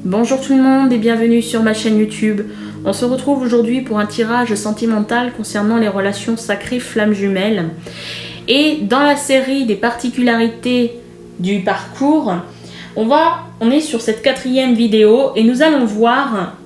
Bonjour tout le monde et bienvenue sur ma chaîne YouTube. On se retrouve aujourd'hui pour un tirage sentimental concernant les relations sacrées flammes jumelles. Et dans la série des particularités du parcours, on est sur cette 4e vidéo et nous allons voir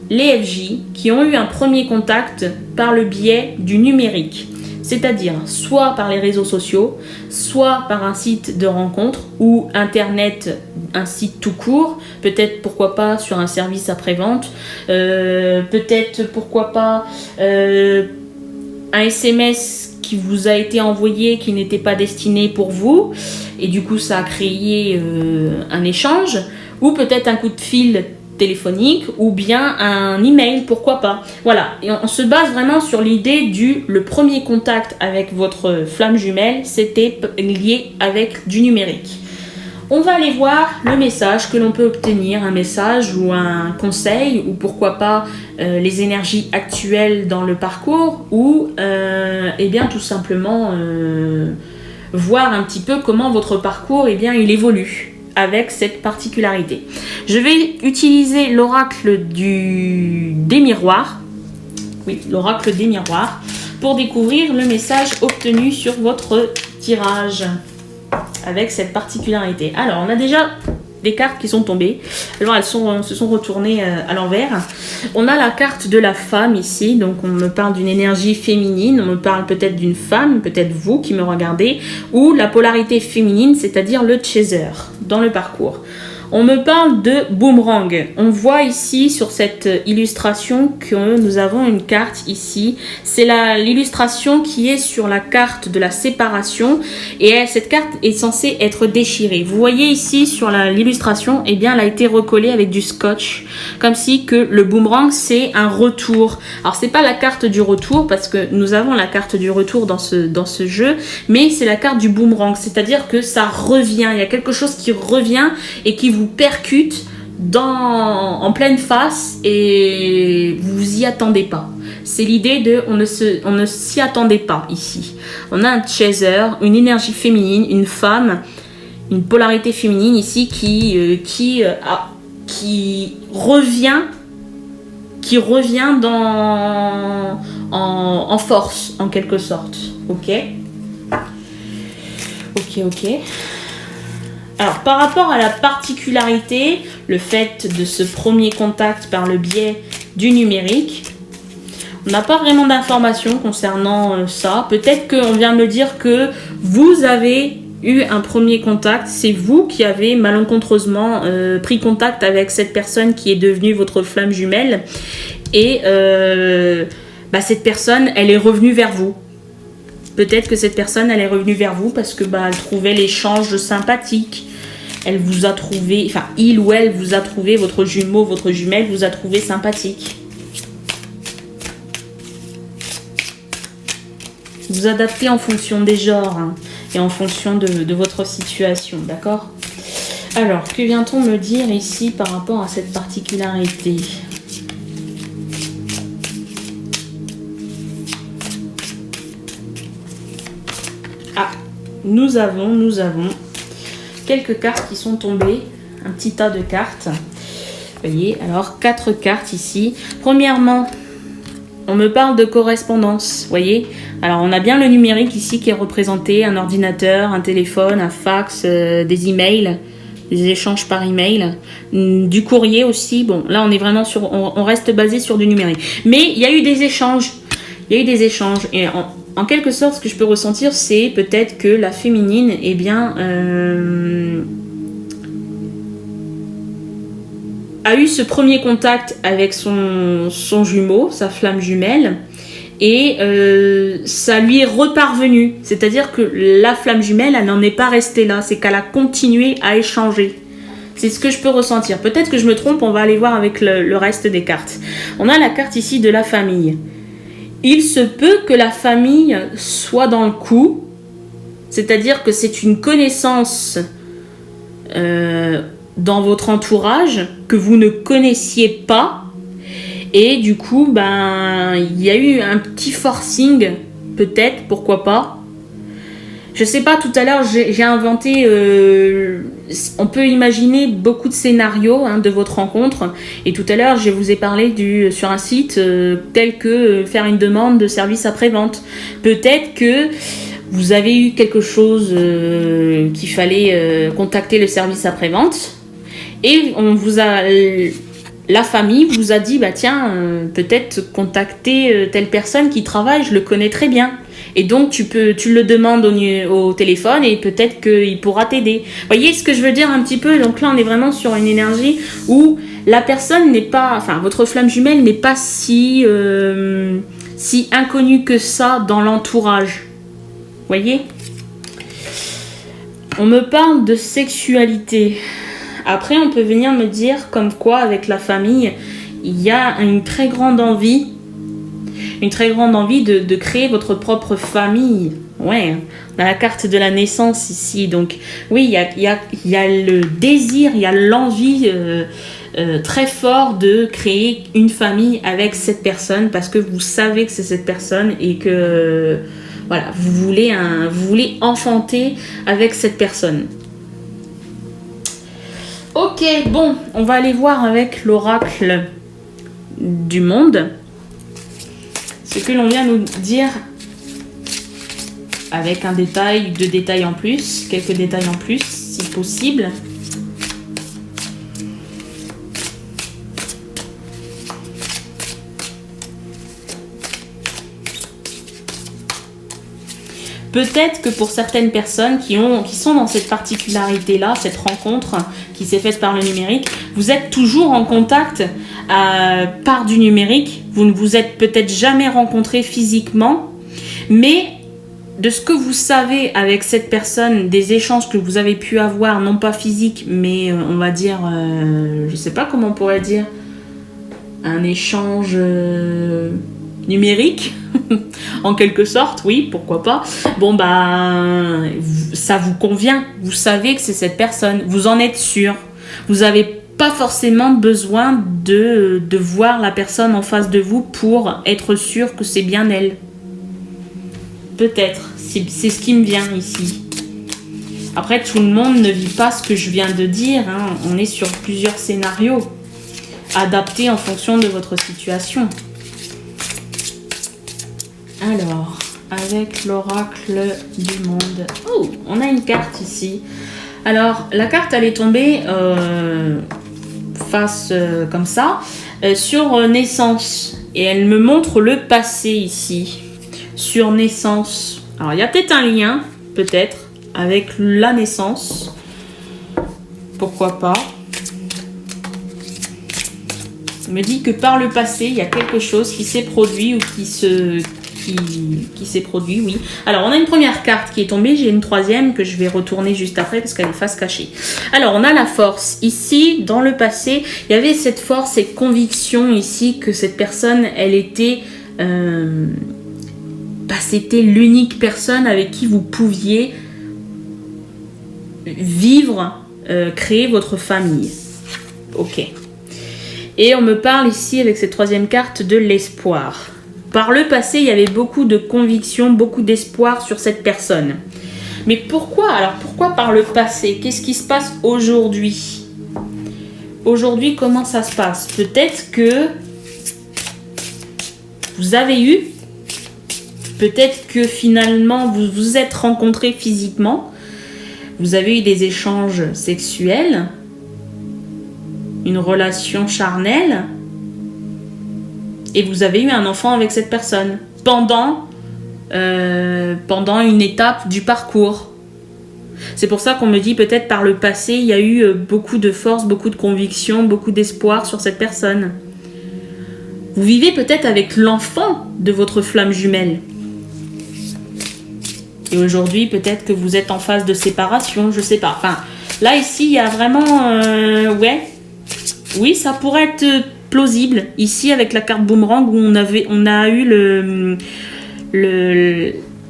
les FJ qui ont eu un premier contact par le biais du numérique. C'est-à-dire soit par les réseaux sociaux, soit par un site de rencontre ou internet, un site tout court, peut-être pourquoi pas sur un service après-vente, peut-être pourquoi pas un SMS qui vous a été envoyé qui n'était pas destiné pour vous et du coup ça a créé un échange, ou peut-être un coup de fil téléphonique ou bien un email, pourquoi pas. Voilà, et on se base vraiment sur l'idée le premier contact avec votre flamme jumelle, c'était lié avec du numérique. On va aller voir le message que l'on peut obtenir, un message ou un conseil, ou pourquoi pas les énergies actuelles dans le parcours, ou eh bien tout simplement voir un petit peu comment votre parcours il évolue avec cette particularité. Je vais utiliser l'oracle des miroirs, oui, l'oracle des miroirs, pour découvrir le message obtenu sur votre tirage avec cette particularité. Alors, on a déjà des cartes qui sont tombées. Alors, elles se sont retournées à l'envers. On a la carte de la femme ici, donc on me parle d'une énergie féminine, on me parle peut-être d'une femme, peut-être vous qui me regardez, ou la polarité féminine, c'est-à-dire le chaser dans le parcours. On me parle de boomerang. On voit ici sur cette illustration que nous avons une carte ici. C'est l'illustration qui est sur la carte de la séparation et cette carte est censée être déchirée. Vous voyez ici sur l'illustration, eh bien, elle a été recollée avec du scotch, comme si que le boomerang c'est un retour. Alors c'est pas la carte du retour parce que nous avons la carte du retour dans ce jeu, mais c'est la carte du boomerang, c'est-à-dire que ça revient. Il y a quelque chose qui revient et qui vous percute en pleine face et vous vous y attendez pas. C'est l'idée de on ne s'y attendait pas ici. On a un chaser, une énergie féminine, une femme, une polarité féminine ici qui revient en force en quelque sorte. Ok. Alors, par rapport à la particularité, le fait de ce premier contact par le biais du numérique, on n'a pas vraiment d'informations concernant ça. Peut-être qu'on vient me dire que vous avez eu un premier contact, c'est vous qui avez malencontreusement pris contact avec cette personne qui est devenue votre flamme jumelle et cette personne, elle est revenue vers vous. Peut-être que cette personne, elle est revenue vers vous parce que elle trouvait l'échange sympathique. Elle vous a trouvé, enfin, il ou elle vous a trouvé, votre jumeau, votre jumelle vous a trouvé sympathique. Vous adaptez en fonction des genres et en fonction de votre situation, d'accord? Alors, que vient-on me dire ici par rapport à cette particularité ? Ah, nous avons quelques cartes qui sont tombées, un petit tas de cartes. Vous voyez, alors 4 cartes ici. Premièrement, on me parle de correspondance, vous voyez. Alors on a bien le numérique ici qui est représenté, un ordinateur, un téléphone, un fax, des emails, des échanges par email, du courrier aussi. Bon, là on est vraiment on reste basé sur du numérique. Mais il y a eu des échanges. Et en quelque sorte, ce que je peux ressentir, c'est peut-être que la féminine, a eu ce premier contact avec son jumeau, sa flamme jumelle, et ça lui est reparvenu. C'est-à-dire que la flamme jumelle, elle n'en est pas restée là, c'est qu'elle a continué à échanger. C'est ce que je peux ressentir. Peut-être que je me trompe, on va aller voir avec le reste des cartes. On a la carte ici de la famille. Il se peut que la famille soit dans le coup, c'est-à-dire que c'est une connaissance dans votre entourage que vous ne connaissiez pas, et du coup, il y a eu un petit forcing, peut-être, pourquoi pas. Je sais pas, tout à l'heure, j'ai inventé on peut imaginer beaucoup de scénarios de votre rencontre. Et tout à l'heure, je vous ai parlé sur un site tel que faire une demande de service après-vente. Peut-être que vous avez eu quelque chose qu'il fallait contacter le service après-vente et la famille vous a dit tiens, peut-être contacter telle personne qui travaille, je le connais très bien. Et donc tu le demandes au téléphone et peut-être qu'il pourra t'aider. Vous voyez ce que je veux dire un petit peu? Donc là on est vraiment sur une énergie où la personne n'est pas, enfin votre flamme jumelle n'est pas si inconnue que ça dans l'entourage. Vous voyez? On me parle de sexualité. Après on peut venir me dire comme quoi avec la famille il y a une très grande envie de créer votre propre famille. Ouais, on a la carte de la naissance ici. Donc oui, il y a le désir, il y a l'envie très fort de créer une famille avec cette personne parce que vous savez que c'est cette personne et que voilà, vous voulez enfanter avec cette personne. Ok, bon, on va aller voir avec l'oracle du monde ce que l'on vient nous dire avec un détail, 2 détails en plus, quelques détails en plus si possible. Peut-être que pour certaines personnes qui sont dans cette particularité-là, cette rencontre qui s'est faite par le numérique, vous êtes toujours en contact par du numérique. Vous ne vous êtes peut-être jamais rencontrés physiquement, mais de ce que vous savez avec cette personne, des échanges que vous avez pu avoir, non pas physiques, mais on va dire, je ne sais pas comment on pourrait dire, un échange numérique, en quelque sorte, oui, pourquoi pas. Bon, ça vous convient, vous savez que c'est cette personne, vous en êtes sûr. Vous n'avez pas forcément besoin de voir la personne en face de vous pour être sûr que c'est bien elle. Peut-être, c'est ce qui me vient ici. Après, tout le monde ne vit pas ce que je viens de dire, on est sur plusieurs scénarios, adaptés en fonction de votre situation. Alors, avec l'oracle du monde. Oh, on a une carte ici. Alors, la carte, elle est tombée face comme ça, sur naissance. Et elle me montre le passé ici, sur naissance. Alors, il y a peut-être un lien, peut-être, avec la naissance. Pourquoi pas? Il me dit que par le passé, il y a quelque chose qui s'est produit ou qui s'est produit, oui. Alors, on a une première carte qui est tombée. J'ai une troisième que je vais retourner juste après parce qu'elle est face cachée. Alors, on a la force. Ici, dans le passé, il y avait cette force, cette conviction ici que cette personne, elle était... c'était l'unique personne avec qui vous pouviez vivre, créer votre famille. Ok. Et on me parle ici, avec cette troisième carte, de l'espoir. Par le passé, il y avait beaucoup de conviction, beaucoup d'espoir sur cette personne. Mais pourquoi? Alors, pourquoi par le passé? Qu'est-ce qui se passe aujourd'hui? Aujourd'hui, comment ça se passe? Peut-être que vous avez eu, peut-être que finalement, vous vous êtes rencontrés physiquement, vous avez eu des échanges sexuels, une relation charnelle, et vous avez eu un enfant avec cette personne pendant une étape du parcours. C'est pour ça qu'on me dit peut-être par le passé, il y a eu beaucoup de force, beaucoup de conviction, beaucoup d'espoir sur cette personne. Vous vivez peut-être avec l'enfant de votre flamme jumelle. Et aujourd'hui, peut-être que vous êtes en phase de séparation, je sais pas. Enfin, là, ici, il y a vraiment... Oui, ça pourrait être plausible. Ici, avec la carte boomerang, où on a eu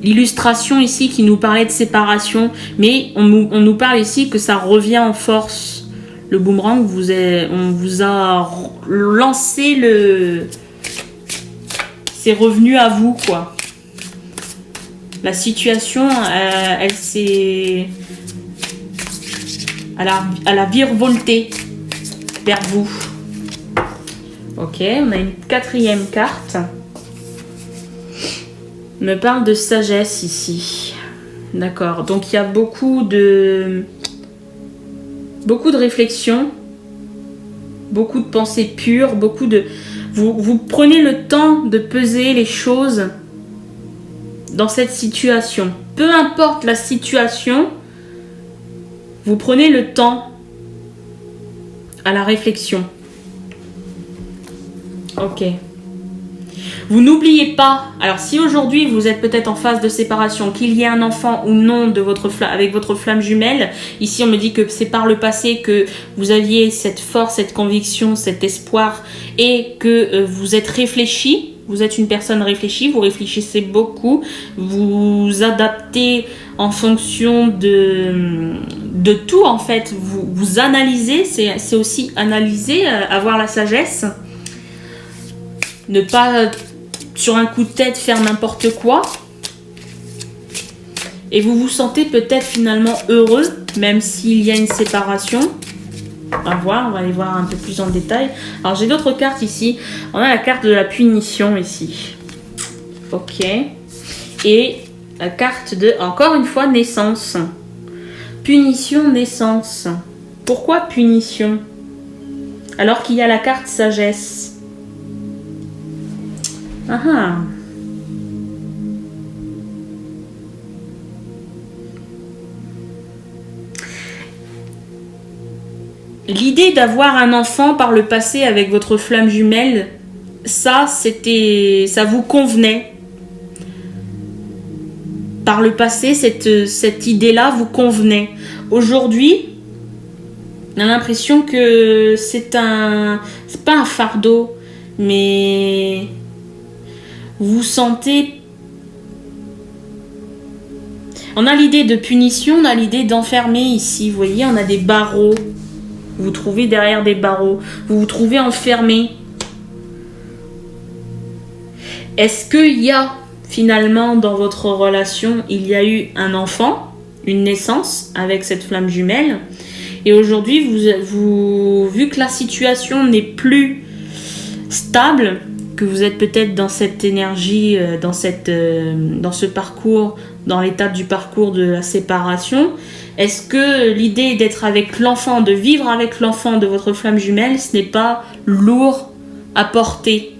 l'illustration ici qui nous parlait de séparation. Mais on nous parle ici que ça revient en force. Le boomerang, on vous a lancé c'est revenu à vous, quoi. La situation, elle s'est... à la virevolter vers vous. Ok, on a une quatrième carte. On me parle de sagesse ici. D'accord, donc il y a beaucoup de réflexion, beaucoup de pensées pures, beaucoup de... Vous prenez le temps de peser les choses dans cette situation. Peu importe la situation, vous prenez le temps à la réflexion. Ok. Vous n'oubliez pas, alors si aujourd'hui vous êtes peut-être en phase de séparation, qu'il y ait un enfant ou non avec votre flamme jumelle, ici on me dit que c'est par le passé que vous aviez cette force, cette conviction, cet espoir et que vous êtes réfléchi, vous êtes une personne réfléchie, vous réfléchissez beaucoup, vous adaptez en fonction de tout en fait, vous analysez, c'est aussi analyser, avoir la sagesse. Ne pas, sur un coup de tête, faire n'importe quoi. Et vous vous sentez peut-être finalement heureux, même s'il y a une séparation. On va aller voir un peu plus en détail. Alors j'ai d'autres cartes ici. On a la carte de la punition ici. Ok. Et la carte de, encore une fois, naissance. Punition, naissance. Pourquoi punition? Alors qu'il y a la carte sagesse. Ah. L'idée d'avoir un enfant par le passé avec votre flamme jumelle, ça vous convenait. Par le passé, cette idée-là vous convenait. Aujourd'hui, on a l'impression que c'est pas un fardeau, mais vous sentez... On a l'idée de punition, on a l'idée d'enfermer ici. Vous voyez, on a des barreaux. Vous vous trouvez derrière des barreaux. Vous vous trouvez enfermé. Est-ce qu'il y a finalement dans votre relation, il y a eu un enfant, une naissance avec cette flamme jumelle, et aujourd'hui, vu que la situation n'est plus stable, que vous êtes peut-être dans cette énergie, dans ce parcours, dans l'étape du parcours de la séparation, est-ce que l'idée d'être avec l'enfant, de vivre avec l'enfant de votre flamme jumelle, ce n'est pas lourd à porter?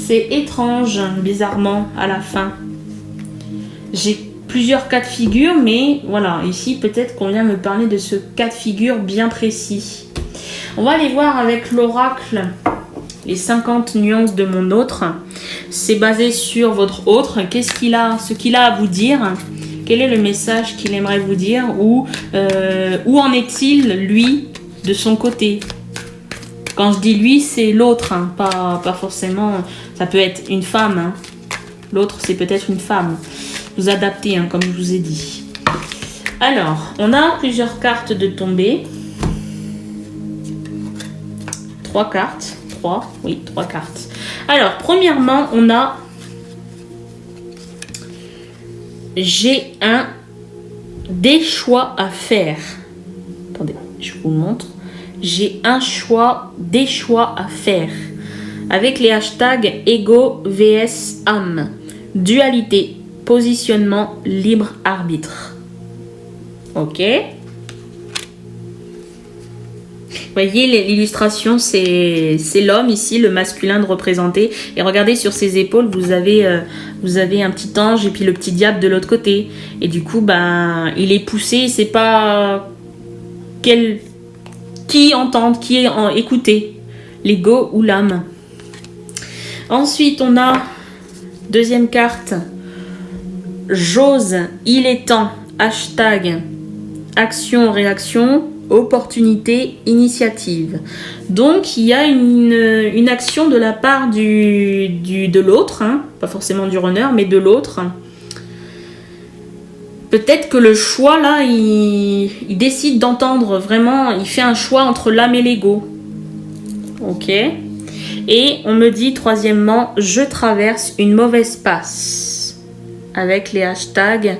C'est étrange, bizarrement, à la fin. J'ai plusieurs cas de figure, mais voilà, ici, peut-être qu'on vient me parler de ce cas de figure bien précis. On va aller voir avec l'oracle les 50 nuances de mon autre. C'est basé sur votre autre. Ce qu'il a à vous dire? Quel est le message qu'il aimerait vous dire? Où en est-il, lui, de son côté? Quand je dis lui, c'est l'autre, hein, pas forcément... Ça peut être une femme. Hein. L'autre, c'est peut-être une femme. Vous adaptez, hein, comme je vous ai dit. Alors, on a plusieurs cartes de tombée. 3 cartes. 3 cartes. Alors, premièrement, on a... J'ai des choix à faire. Attendez, je vous montre. J'ai des choix à faire. Avec les hashtags ego vs âme. Dualité, positionnement, libre arbitre. Ok. Vous voyez, l'illustration, c'est l'homme ici, le masculin de représenter. Et regardez, sur ses épaules, vous avez un petit ange et puis le petit diable de l'autre côté. Et du coup, il est poussé, il ne sait pas qui entendre, écouter, l'ego ou l'âme. Ensuite, on a deuxième carte. J'ose, il est temps. Hashtag action, réaction, opportunité, initiative. Donc, il y a une action de la part de l'autre, hein, pas forcément du runner, mais de l'autre. Peut-être que le choix, là, il décide d'entendre vraiment, il fait un choix entre l'âme et l'ego. Ok. Et on me dit, troisièmement, je traverse une mauvaise passe. Avec les hashtags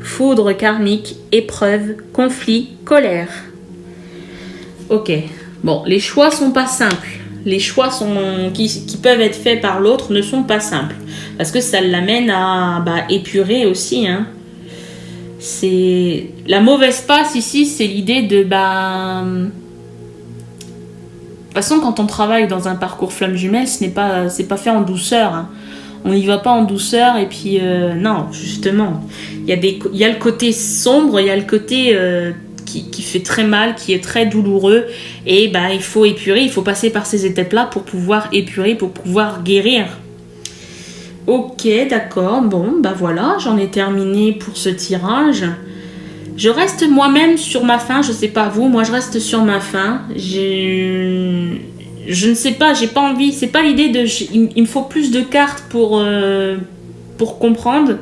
foudre karmique, épreuve, conflit, colère. Ok, bon, les choix sont pas simples. Les choix qui peuvent être faits par l'autre ne sont pas simples. Parce que ça l'amène à épurer aussi. Hein. La mauvaise passe ici, c'est l'idée de... De toute façon, quand on travaille dans un parcours flamme jumelle, c'est pas fait en douceur. Hein. On n'y va pas en douceur et puis... non, justement. Il y a le côté sombre, il y a le côté... Qui fait très mal, qui est très douloureux et il faut épurer, il faut passer par ces étapes-là pour pouvoir épurer, pour pouvoir guérir. Ok, d'accord, bon, voilà, j'en ai terminé pour ce tirage. Je reste moi-même sur ma faim, je sais pas vous, moi je reste sur ma faim. Je ne sais pas, j'ai pas envie, c'est pas l'idée de... Il me faut plus de cartes pour comprendre,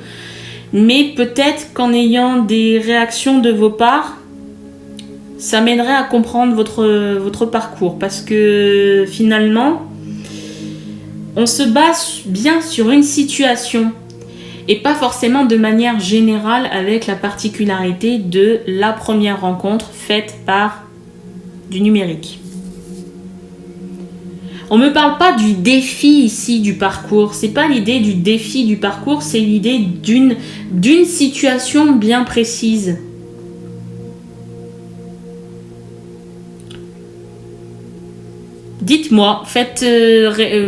mais peut-être qu'en ayant des réactions de vos parts, ça m'aiderait à comprendre votre parcours parce que finalement, on se base bien sur une situation et pas forcément de manière générale avec la particularité de la première rencontre faite par du numérique. On ne me parle pas du défi ici du parcours, c'est pas l'idée du défi du parcours, c'est l'idée d'une situation bien précise. Dites-moi,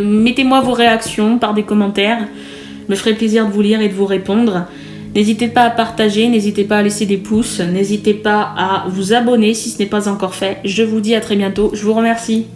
mettez-moi vos réactions par des commentaires. Je me ferai plaisir de vous lire et de vous répondre. N'hésitez pas à partager, n'hésitez pas à laisser des pouces, n'hésitez pas à vous abonner si ce n'est pas encore fait. Je vous dis à très bientôt, je vous remercie.